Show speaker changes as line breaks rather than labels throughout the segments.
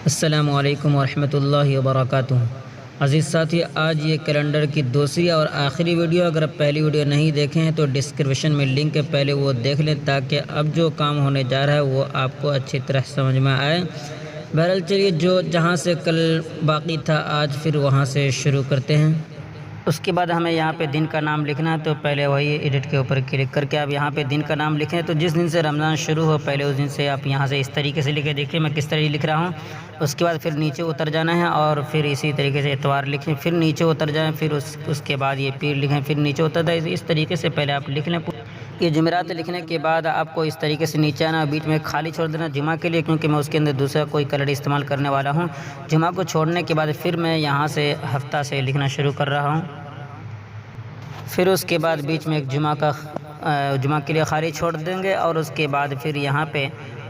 السلام علیکم ورحمۃ اللہ وبرکاتہ۔ عزیز ساتھی، آج یہ کیلنڈر کی دوسری اور آخری ویڈیو۔ اگر آپ پہلی ویڈیو نہیں دیکھیں ہیں تو ڈسکرپشن میں لنک ہے، پہلے وہ دیکھ لیں تاکہ اب جو کام ہونے جا رہا ہے وہ آپ کو اچھی طرح سمجھ میں آئے۔ بہرحال چلیے، جہاں سے کل باقی تھا آج پھر وہاں سے شروع کرتے ہیں۔ اس کے بعد ہمیں یہاں پہ دن کا نام لکھنا ہے، تو پہلے وہی ایڈٹ کے اوپر کلک کر کے آپ یہاں پہ دن کا نام لکھیں۔ تو جس دن سے رمضان شروع ہو پہلے اس دن سے آپ یہاں سے اس طریقے سے لکھیں۔ دیکھیے میں کس طرح لکھ رہا ہوں۔ اس کے بعد پھر نیچے اتر جانا ہے اور پھر اسی طریقے سے اتوار لکھیں، پھر نیچے اتر جائیں، پھر اس کے بعد یہ پیر لکھیں، پھر نیچے اتر جائیں۔ اس طریقے سے پہلے آپ لکھ لیں۔ یہ جمعرات لکھنے کے بعد آپ کو اس طریقے سے نیچے آنا، بیچ میں خالی چھوڑ دینا جمعہ کے لیے، کیونکہ میں اس کے اندر دوسرا کوئی کلر استعمال کرنے والا ہوں۔ جمعہ کو چھوڑنے کے بعد پھر میں یہاں سے ہفتہ سے لکھنا شروع کر رہا ہوں۔ پھر اس کے بعد بیچ میں ایک جمعہ کے لیے خالی چھوڑ دیں گے اور اس کے بعد پھر یہاں پہ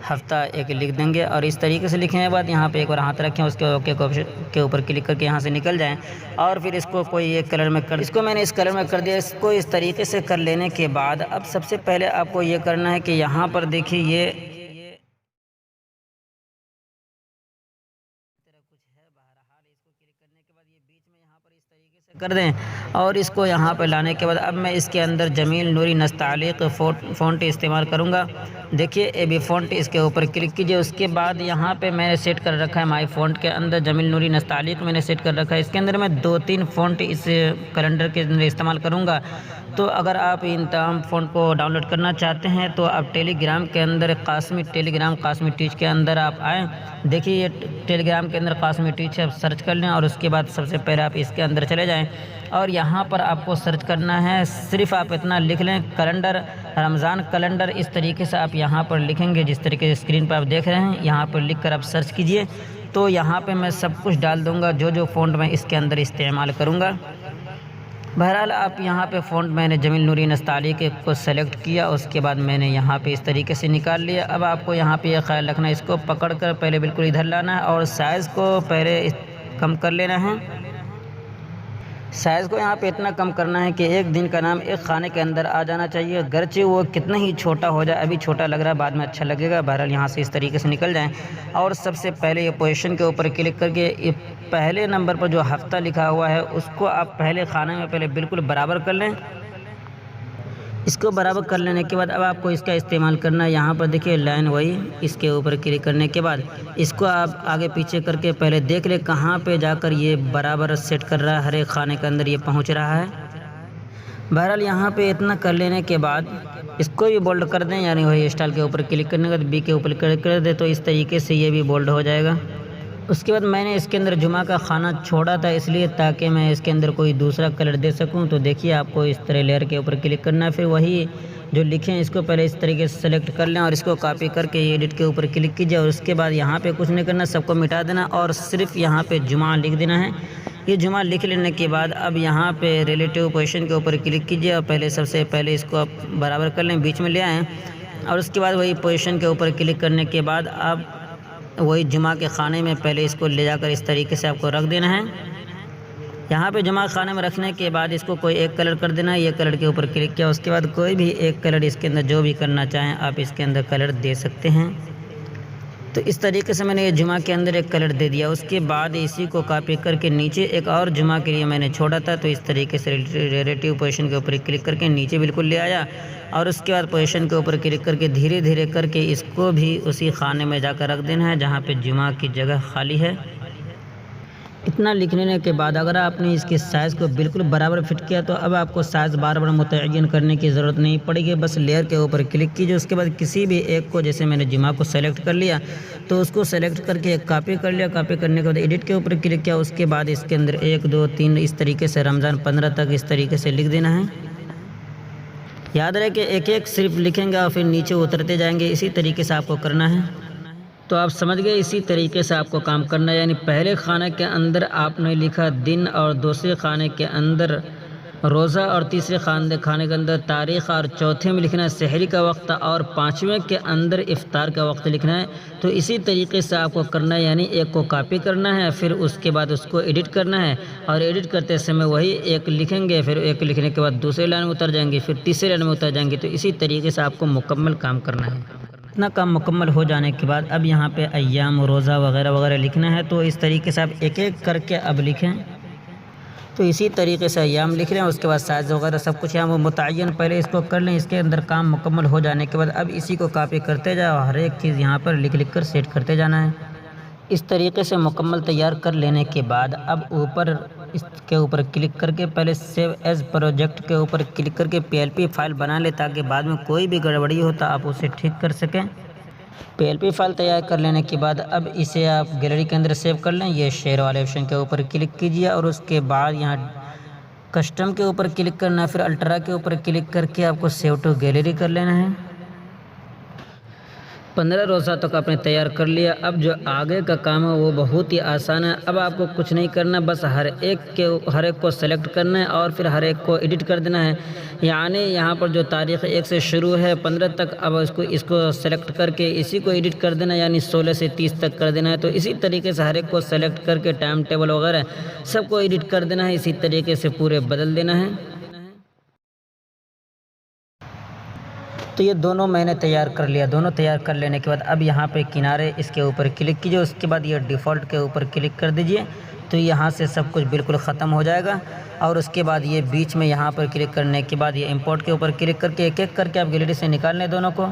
ہفتہ ایک لکھ دیں گے، اور اس طریقے سے لکھنے کے بعد یہاں پہ ایک بار ہاتھ رکھیں، اس کے اوکے کے اوپر کلک کر کے یہاں سے نکل جائیں، اور پھر اس کو کوئی ایک کلر میں اس کو میں نے اس کلر میں کر دیا۔ اس کو اس طریقے سے کر لینے کے بعد اب سب سے پہلے آپ کو یہ کرنا ہے کہ یہاں پر دیکھیے یہ کر دیں، اور اس کو یہاں پہ لانے کے بعد اب میں اس کے اندر جمیل نوری نستعلیق فونٹ استعمال کروں گا۔ دیکھیے اے بی فونٹ، اس کے اوپر کلک کیجئے۔ اس کے بعد یہاں پہ میں نے سیٹ کر رکھا ہے مائی فونٹ کے اندر جمیل نوری نستعلیق میں نے سیٹ کر رکھا ہے۔ اس کے اندر میں 2-3 فونٹ اس کیلنڈر کے اندر استعمال کروں گا۔ تو اگر آپ ان تمام فونٹ کو ڈاؤن لوڈ کرنا چاہتے ہیں تو آپ ٹیلی گرام کے اندر قاسمی ٹیچ کے اندر آپ آئیں۔ دیکھیے یہ ٹیلی گرام کے اندر قاسمی ٹیچ ہے، آپ سرچ کر لیں، اور اس کے بعد سب سے پہلے آپ اس کے اندر چلے جائیں اور یہاں پر آپ کو سرچ کرنا ہے، صرف آپ اتنا لکھ لیں کیلنڈر، رمضان کیلنڈر۔ اس طریقے سے آپ یہاں پر لکھیں گے جس طریقے سے اسکرین پر آپ دیکھ رہے ہیں، یہاں پر لکھ کر آپ سرچ کیجئے۔ تو یہاں پہ میں سب کچھ ڈال دوں گا جو فونٹ میں اس کے اندر استعمال کروں گا۔ بہرحال آپ یہاں پہ فونٹ میں نے جمیل نوری نستعلیق کو سلیکٹ کیا، اس کے بعد میں نے یہاں پہ اس طریقے سے نکال لیا۔ اب آپ کو یہاں پہ یہ خیال رکھنا ہے، اس کو پکڑ کر پہلے بالکل ادھر لانا ہے اور سائز کو پہلے کم کر لینا ہے۔ سائز کو یہاں پہ اتنا کم کرنا ہے کہ ایک دن کا نام ایک خانے کے اندر آ جانا چاہیے، گرچہ وہ کتنا ہی چھوٹا ہو جائے، ابھی چھوٹا لگ رہا ہے بعد میں اچھا لگے گا۔ بہرحال یہاں سے اس طریقے سے نکل جائیں اور سب سے پہلے یہ پوزیشن کے اوپر کلک کر کے یہ پہلے نمبر پر جو ہفتہ لکھا ہوا ہے اس کو آپ پہلے خانے میں پہلے بالکل برابر کر لیں۔ اس کو برابر کر لینے کے بعد اب آپ کو اس کا استعمال کرنا ہے۔ یہاں پر دیکھیے لائن وہی، اس کے اوپر کلک کرنے کے بعد اس کو آپ آگے پیچھے کر کے پہلے دیکھ لیں کہاں پہ جا کر یہ برابر سیٹ کر رہا ہے، ہر ایک خانے کے اندر یہ پہنچ رہا ہے۔ بہرحال یہاں پہ اتنا کر لینے کے بعد اس کو بھی بولڈ کر دیں، یعنی وہی اسٹائل کے اوپر کلک کرنے کے بعد بی کے اوپر کلک کر دیں، تو اس طریقے سے یہ بھی بولڈ ہو جائے گا۔ اس کے بعد میں نے اس کے اندر جمعہ کا خانہ چھوڑا تھا اس لیے تاکہ میں اس کے اندر کوئی دوسرا کلر دے سکوں۔ تو دیکھیے آپ کو اس طرح لیئر کے اوپر کلک کرنا ہے، پھر وہی جو لکھیں اس کو پہلے اس طریقے سے سلیکٹ کر لیں اور اس کو کاپی کر کے ایڈٹ کے اوپر کلک کیجیے، اور اس کے بعد یہاں پہ کچھ نہیں کرنا، سب کو مٹا دینا اور صرف یہاں پہ جمعہ لکھ دینا ہے۔ یہ جمعہ لکھ لینے کے بعد اب یہاں پہ ریلیٹیو پوزیشن کے اوپر کلک کیجیے اور پہلے سب سے پہلے اس کو آپ برابر کر لیں، بیچ میں لے آئیں، اور اس کے بعد وہی پوزیشن کے اوپر کلک کرنے کے بعد آپ وہی جمعہ کے خانے میں پہلے اس کو لے جا کر اس طریقے سے آپ کو رکھ دینا ہے۔ یہاں پہ جمعہ خانے میں رکھنے کے بعد اس کو کوئی ایک کلر کر دینا ہے، یہ کلر کے اوپر کلک کیا، اس کے بعد کوئی بھی ایک کلر اس کے اندر جو بھی کرنا چاہیں آپ اس کے اندر کلر دے سکتے ہیں۔ تو اس طریقے سے میں نے یہ جمعہ کے اندر ایک کلر دے دیا۔ اس کے بعد اسی کو کاپی کر کے نیچے ایک اور جمعہ کے لیے میں نے چھوڑا تھا، تو اس طریقے سے ریلیٹیو پوزیشن کے اوپر کلک کر کے نیچے بالکل لے آیا، اور اس کے بعد پوزیشن کے اوپر کلک کر کے دھیرے دھیرے کر کے اس کو بھی اسی خانے میں جا کر رکھ دینا ہے جہاں پہ جمعہ کی جگہ خالی ہے۔ اتنا لکھ لینے کے بعد اگر آپ نے اس کے سائز کو بالکل برابر فٹ کیا تو اب آپ کو سائز بار بار متعین کرنے کی ضرورت نہیں پڑے گی، بس لیئر کے اوپر کلک کیجیے۔ اس کے بعد کسی بھی ایک کو، جیسے میں نے جمعہ کو سلیکٹ کر لیا تو اس کو سلیکٹ کر کے کاپی کر لیا، کاپی کرنے کے بعد ایڈٹ کے اوپر کلک کیا، اس کے بعد اس کے اندر 1 2 3 اس طریقے سے رمضان 15 تک اس طریقے سے لکھ دینا ہے۔ یاد رہے کہ ایک ایک صرف لکھیں گے اور پھر نیچے اترتے جائیں گے، اسی طریقے سے آپ کو کرنا ہے۔ تو آپ سمجھ گئے، اسی طریقے سے آپ کو کام کرنا ہے، یعنی پہلے خانے کے اندر آپ نے لکھا دن، اور دوسرے خانے کے اندر روزہ، اور تیسرے خانے کے اندر تاریخ، اور چوتھے میں لکھنا ہے سحری کا وقت، اور پانچویں کے اندر افطار کا وقت لکھنا ہے۔ تو اسی طریقے سے آپ کو کرنا ہے، یعنی ایک کو کاپی کرنا ہے، پھر اس کے بعد اس کو ایڈٹ کرنا ہے، اور ایڈٹ کرتے سمے وہی ایک لکھیں گے، پھر ایک لکھنے کے بعد دوسرے لائن میں اتر جائیں گے، پھر تیسرے لائن میں اتر جائیں گے۔ تو اسی طریقے سے آپ کو مکمل کام کرنا ہے۔ اتنا کام مکمل ہو جانے کے بعد اب یہاں پہ ایام روزہ وغیرہ وغیرہ لکھنا ہے، تو اس طریقے سے آپ ایک ایک کر کے اب لکھیں۔ تو اسی طریقے سے ایام لکھ لیں، اس کے بعد سائز وغیرہ سب کچھ یہاں وہ متعین پہلے اس کو کر لیں۔ اس کے اندر کام مکمل ہو جانے کے بعد اب اسی کو کاپی کرتے جاؤ، ہر ایک چیز یہاں پر لکھ لکھ کر سیٹ کرتے جانا ہے۔ اس طریقے سے مکمل تیار کر لینے کے بعد اب اوپر اس کے اوپر کلک کر کے پہلے سیو ایز پروجیکٹ کے اوپر کلک کر کے PLP فائل بنا لیں، تاکہ بعد میں کوئی بھی گڑبڑی ہو تو آپ اسے ٹھیک کر سکیں۔ PLP فائل تیار کر لینے کے بعد اب اسے آپ گیلری کے اندر سیو کر لیں۔ یہ شیئر والے آپشن کے اوپر کلک کیجیے اور اس کے بعد یہاں کسٹم کے اوپر کلک کرنا ہے، پھر الٹرا کے اوپر کلک کر کے آپ کو سیو ٹو گیلری کر لینا ہے۔ 15 روزہ تک آپ نے تیار کر لیا۔ اب جو آگے کا کام ہے وہ بہت ہی آسان ہے۔ اب آپ کو کچھ نہیں کرنا، بس ہر ایک کو سلیکٹ کرنا ہے اور پھر ہر ایک کو ایڈٹ کر دینا ہے۔ یعنی یہاں پر جو تاریخ 1 سے شروع ہے 15 تک، اب اس کو سلیکٹ کر کے اسی کو ایڈٹ کر دینا ہے، یعنی 16 سے 30 تک کر دینا ہے۔ تو اسی طریقے سے ہر ایک کو سلیکٹ کر کے ٹائم ٹیبل وغیرہ سب کو ایڈٹ کر دینا ہے، اسی طریقے سے پورے بدل دینا ہے۔ تو یہ دونوں میں نے تیار کر لیا۔ دونوں تیار کر لینے کے بعد اب یہاں پہ کنارے اس کے اوپر کلک کیجیے، اس کے بعد یہ ڈیفالٹ کے اوپر کلک کر دیجیے، تو یہاں سے سب کچھ بالکل ختم ہو جائے گا۔ اور اس کے بعد یہ بیچ میں یہاں پر کلک کرنے کے بعد یہ امپورٹ کے اوپر کلک کر کے ایک ایک کر کے آپ گیلری سے نکال لیں دونوں کو۔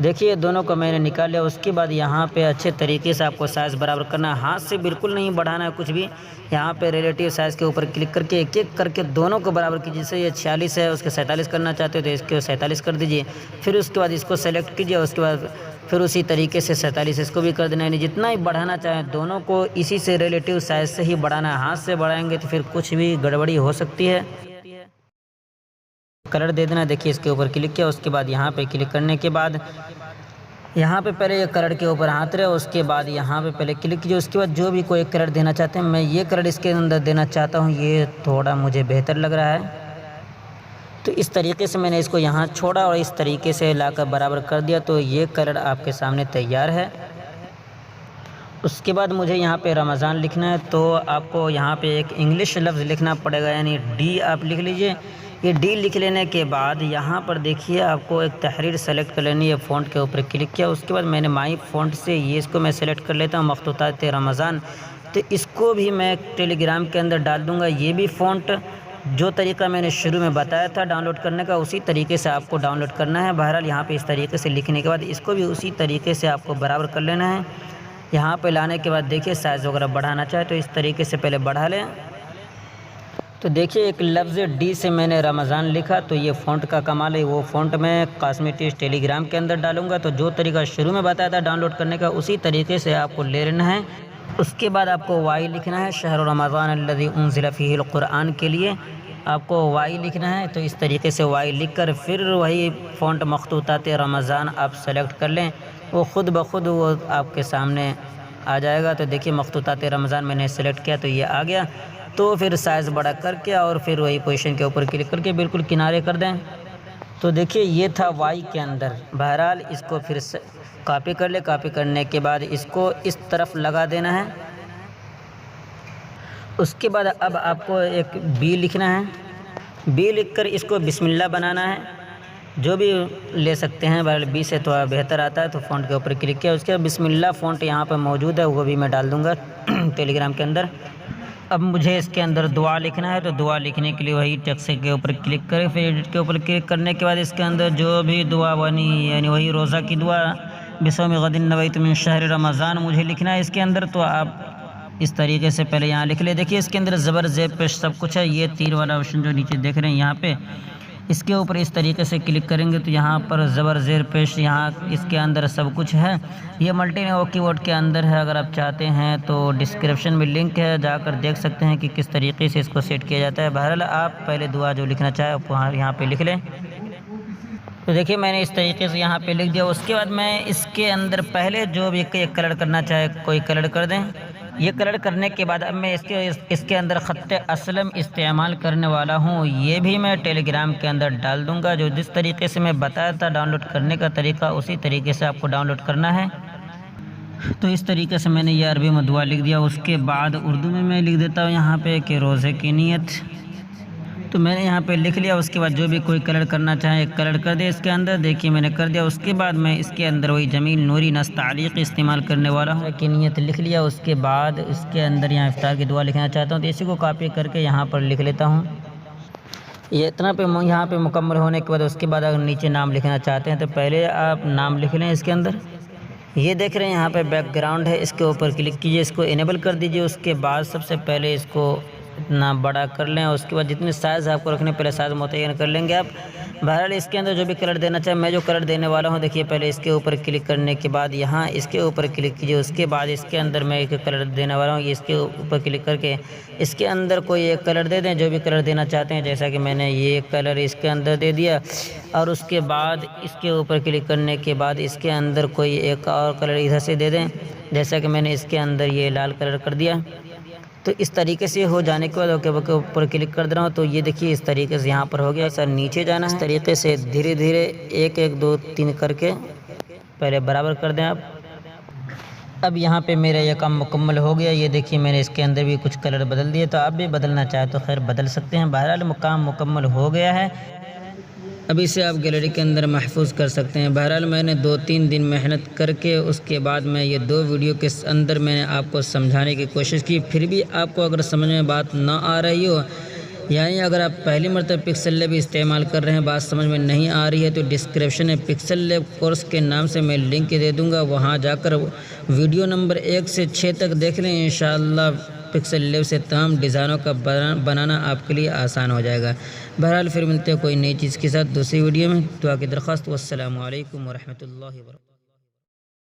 دیکھیے دونوں کو میں نے نکال لیا۔ اس کے بعد یہاں پہ اچھے طریقے سے آپ کو سائز برابر کرنا ہے، ہاتھ سے بالکل نہیں بڑھانا ہے کچھ بھی۔ یہاں پہ ریلیٹیو سائز کے اوپر کلک کر کے ایک ایک کر کے دونوں کو برابر کیجیے۔ جیسے یہ 46 ہے، اس کے 47 کرنا چاہتے ہو تو اس کو 47 کر دیجیے۔ پھر اس کے بعد اس کو سلیکٹ کیجیے، اس کے بعد پھر اسی طریقے سے 47 اس کو بھی کر دینا ہے۔ یعنی جتنا ہی بڑھانا چاہیں دونوں کو اسی سے ریلیٹیو سائز سے ہی بڑھانا ہے، ہاتھ سے بڑھائیں گے تو پھر کچھ بھی گڑبڑی ہو سکتی ہے۔ کلر دے دینا، دیکھیے اس کے اوپر کلک کیا، اس کے بعد یہاں پہ کلک کرنے کے بعد یہاں پہ پہلے یہ کلر کے اوپر ہاتھ رہے، اس کے بعد یہاں پہ پہلے کلک کیجیے۔ اس کے بعد جو بھی کوئی کلر دینا چاہتے ہیں، میں یہ کلر اس کے اندر دینا چاہتا ہوں، یہ تھوڑا مجھے بہتر لگ رہا ہے، تو اس طریقے سے میں نے اس کو یہاں چھوڑا اور اس طریقے سے لا کر برابر کر دیا، تو یہ کلر آپ کے سامنے تیار ہے۔ اس کے بعد مجھے یہاں پہ رمضان لکھنا ہے، تو آپ کو یہاں پہ ایک انگلش لفظ لکھنا پڑے گا، یعنی ڈی آپ لکھ لیجئے۔ یہ ڈی لکھ لینے کے بعد یہاں پر دیکھیے آپ کو ایک تحریر سلیکٹ کر لینی ہے، فونٹ کے اوپر کلک کیا۔ اس کے بعد میں نے مائی فونٹ سے یہ اس کو میں سلیکٹ کر لیتا ہوں، مخطوطات رمضان، تو اس کو بھی میں ٹیلی گرام کے اندر ڈال دوں گا۔ یہ بھی فونٹ جو طریقہ میں نے شروع میں بتایا تھا ڈاؤن لوڈ کرنے کا، اسی طریقے سے آپ کو ڈاؤن لوڈ کرنا ہے۔ بہرحال یہاں پہ اس طریقے سے لکھنے کے بعد اس کو بھی اسی طریقے سے آپ کو برابر کر لینا ہے۔ یہاں پہ لانے کے بعد دیکھیے سائز وغیرہ بڑھانا چاہے تو اس طریقے سے پہلے بڑھا لیں۔ تو دیکھیے ایک لفظ ڈی سے میں نے رمضان لکھا، تو یہ فونٹ کا کمال ہے، وہ فونٹ میں قاسمی ٹیچ ٹیلی گرام کے اندر ڈالوں گا۔ تو جو طریقہ شروع میں بتایا تھا ڈاؤن لوڈ کرنے کا، اسی طریقے سے آپ کو لے لینا ہے۔ اس کے بعد آپ کو وائی لکھنا ہے، شہر رمضان الذی انزل فیہ القرآن کے لیے آپ کو وائی لکھنا ہے۔ تو اس طریقے سے وائی لکھ کر پھر وہی فونٹ مخطوطات رمضان آپ سلیکٹ کر لیں، وہ خود بخود وہ آپ کے سامنے آ جائے گا۔ تو دیکھیے مخطوطات رمضان میں نے سلیکٹ کیا تو یہ آ گیا۔ تو پھر سائز بڑا کر کے اور پھر وہی پوزیشن کے اوپر کلک کر کے بالکل کنارے کر دیں۔ تو دیکھیے یہ تھا وائی کے اندر۔ بہرحال اس کو پھر سے کاپی کر لے، کاپی کرنے کے بعد اس کو اس طرف لگا دینا ہے۔ اس کے بعد اب آپ کو ایک بی لکھنا ہے، بی لکھ کر اس کو بسم اللہ بنانا ہے، جو بھی لے سکتے ہیں، بہرحال بی سے تھوڑا بہتر آتا ہے۔ تو فونٹ کے اوپر کلک کیا، اس کے بعد بسم اللہ فونٹ یہاں پہ موجود ہے، وہ بھی میں ڈال دوں گا ٹیلی گرام کے اندر۔ اب مجھے اس کے اندر دعا لکھنا ہے، تو دعا لکھنے کے لیے وہی ٹیکسٹ کے اوپر کلک کریں، پھر ایڈٹ کے اوپر کلک کرنے کے بعد اس کے اندر جو بھی دعا بنی، یعنی وہی روزہ کی دعا، بصوم غد نویت من شہر رمضان مجھے لکھنا ہے اس کے اندر۔ تو آپ اس طریقے سے پہلے یہاں لکھ لیں۔ دیکھیے اس کے اندر زبر زیر پیش سب کچھ ہے، یہ تیر والا آپشن جو نیچے دیکھ رہے ہیں یہاں پہ، اس کے اوپر اس طریقے سے کلک کریں گے تو یہاں پر زبر زیر پیش یہاں اس کے اندر سب کچھ ہے۔ یہ ملٹی کی بورڈ کے اندر ہے، اگر آپ چاہتے ہیں تو ڈسکرپشن میں لنک ہے، جا کر دیکھ سکتے ہیں کہ کس طریقے سے اس کو سیٹ کیا جاتا ہے۔ بہرحال آپ پہلے دعا جو لکھنا چاہیں آپ وہاں یہاں پہ لکھ لیں۔ تو دیکھیے میں نے اس طریقے سے یہاں پہ لکھ دیا۔ اس کے بعد میں اس کے اندر پہلے جو بھی ایک کلر کرنا چاہے کوئی کلر کر دیں۔ یہ کلر کرنے کے بعد اب میں اس کے اندر خط اسلم استعمال کرنے والا ہوں، یہ بھی میں ٹیلی گرام کے اندر ڈال دوں گا۔ جو جس طریقے سے میں بتایا تھا ڈاؤن لوڈ کرنے کا طریقہ، اسی طریقے سے آپ کو ڈاؤن لوڈ کرنا ہے۔ تو اس طریقے سے میں نے یہ عربی میں دعا لکھ دیا۔ اس کے بعد اردو میں لکھ دیتا ہوں یہاں پہ کہ روزے کی نیت، تو میں نے یہاں پہ لکھ لیا، اس کے بعد جو بھی کوئی کلر کرنا چاہے کلر کر دے اس کے اندر، دیکھیے میں نے کر دیا۔ اس کے بعد میں اس کے اندر وہی جمیل نوری نص تعلیق استعمال کرنے والا ہوں کہ نیت لکھ لیا۔ اس کے بعد اس کے اندر یہاں افطار کی دعا لکھنا چاہتا ہوں، تو اسی کو کاپی کر کے یہاں پر لکھ لیتا ہوں۔ یہ اتنا پہ یہاں پہ مکمل ہونے کے بعد اس کے بعد اگر نیچے نام لکھنا چاہتے ہیں تو پہلے آپ نام لکھ لیں اس کے اندر۔ یہ دیکھ رہے ہیں یہاں پہ بیک گراؤنڈ ہے، اس کے اوپر کلک کیجئے، اس کو انیبل کر دیجئے۔ اس کے بعد سب سے پہلے اس کو اتنا بڑا کر لیں، اس کے بعد جتنے سائز آپ کو رکھنے پہلے سائز متعین کر لیں گے آپ۔ بہرحال اس کے اندر جو بھی کلر دینا چاہیں، میں جو کلر دینے والا ہوں دیکھیے پہلے اس کے اوپر کلک کرنے کے بعد یہاں اس کے اوپر کلک کیجئے۔ اس کے بعد اس کے اندر میں ایک کلر دینے والا ہوں، یہ اس کے اوپر کلک کر کے اس کے اندر کوئی ایک کلر دے دیں، جو بھی کلر دینا چاہتے ہیں، جیسا کہ میں نے یہ کلر اس کے اندر دے دیا۔ اور اس کے بعد اس کے اوپر کلک کرنے کے بعد اس کے اندر کوئی ایک اور کلر ادھر سے دے دیں، جیسا کہ میں نے اس کے اندر یہ لال کلر کر دیا۔ تو اس طریقے سے ہو جانے کے بعد اوکے کے اوپر کلک کر دے رہا ہوں، تو یہ دیکھیے اس طریقے سے یہاں پر ہو گیا۔ سر نیچے جانا ہے، اس طریقے سے دھیرے دھیرے 1 1 2 3 کر کے پہلے برابر کر دیں آپ۔ اب یہاں پہ میرا یہ کام مکمل ہو گیا۔ یہ دیکھیے میں نے اس کے اندر بھی کچھ کلر بدل دیے، تو آپ بھی بدلنا چاہیں تو خیر بدل سکتے ہیں۔ بہرحال کام مکمل ہو گیا ہے، اب اسے آپ گیلری کے اندر محفوظ کر سکتے ہیں۔ بہرحال میں نے 2-3 دن محنت کر کے اس کے بعد میں یہ 2 ویڈیو کے اندر میں نے آپ کو سمجھانے کی کوشش کی، پھر بھی آپ کو اگر سمجھ میں بات نہ آ رہی ہو، یعنی اگر آپ پہلی مرتبہ پکسل لیب استعمال کر رہے ہیں، بات سمجھ میں نہیں آ رہی ہے، تو ڈسکرپشن میں پکسل لیب کورس کے نام سے میں لنک دے دوں گا، وہاں جا کر ویڈیو نمبر 1 سے 6 تک دیکھ لیں۔ انشاءاللہ پکسل لیب سے تمام ڈیزائنوں کا بنانا آپ کے لیے آسان ہو جائے گا۔ بہرحال پھر ملتے ہیں کوئی نئی چیز کے ساتھ دوسری ویڈیو میں۔ دعا کی درخواست۔ والسلام علیکم ورحمۃ اللہ وبرکاتہ۔